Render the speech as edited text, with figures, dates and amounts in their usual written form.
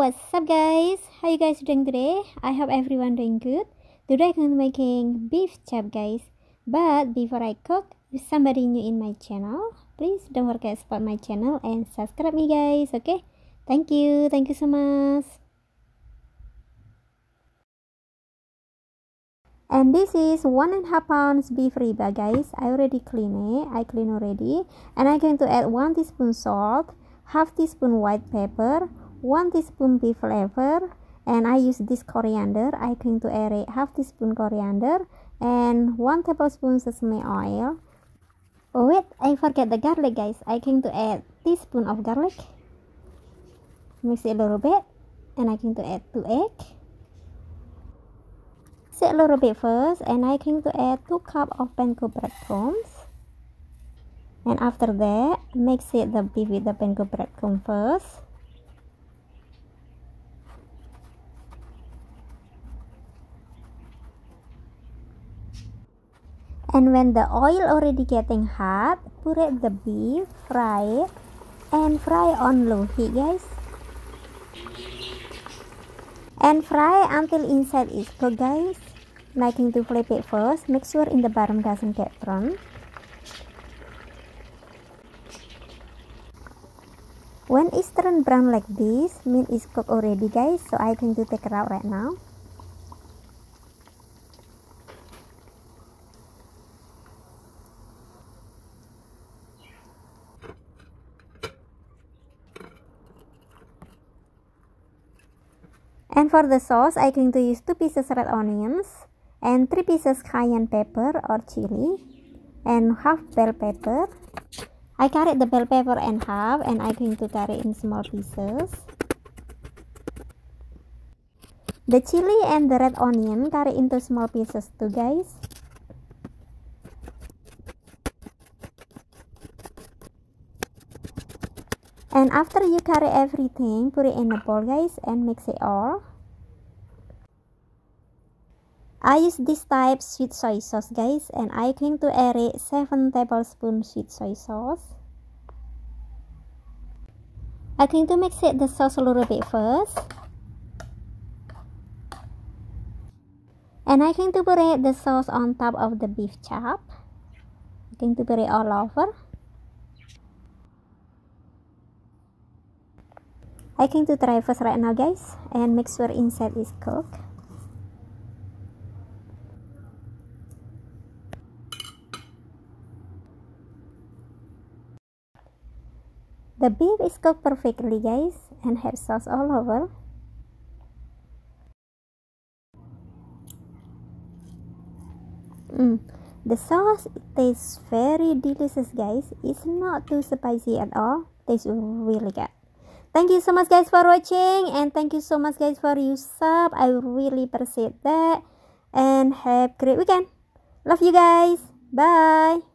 what's up guys? How you guys doing today? I hope everyone doing good. Today I'm making beef chop guys. But before I cook, if somebody new in my channel, please don't forget to support my channel and subscribe me guys, okay? Thank you so much. And this is 1.5 pounds beef ribeye guys. I already clean it. I clean already. And I'm going to add 1 teaspoon salt, half teaspoon white pepper, 1 teaspoon beef flavor, and I use this coriander. I'm going to add a half teaspoon coriander and 1 tablespoon sesame oil. Oh wait, I forget the garlic guys. I'm going to add teaspoon of garlic. Mix it a little bit, and I'm going to add 2 eggs. Mix it a little bit first, and I'm going to add 2 cups of panko breadcrumbs. And after that, mix it the beef with the panko breadcrumbs first. And when the oil already getting hot, put it the beef, fry it, and fry on low heat guys. And fry until inside is cooked guys. Liking to flip it first, make sure in the bottom doesn't get burnt. When it's turned brown like this, meat is cooked already guys, so I'm going to take it out right now. And for the sauce, I'm going to use 2 pieces red onions and 3 pieces cayenne pepper or chili and half bell pepper. I cut the bell pepper in half and I'm going to cut it in small pieces. The chili and the red onion cut it into small pieces too guys. And after you curry everything, put it in a bowl guys and mix it all. I use this type sweet soy sauce guys, and I'm going to add 7 tablespoons sweet soy sauce. I'm going to mix it the sauce a little bit first. And I'm going to put the sauce on top of the beef chop. I'm going to put it all over. I'm going to try first right now guys and make sure inside is cooked. The beef is cooked perfectly guys and have sauce all over. The sauce tastes very delicious guys. It's not too spicy at all. Tastes really good. Thank you so much guys for watching, and thank you so much guys for your sub. I really appreciate that, and have a great weekend. Love you guys. Bye.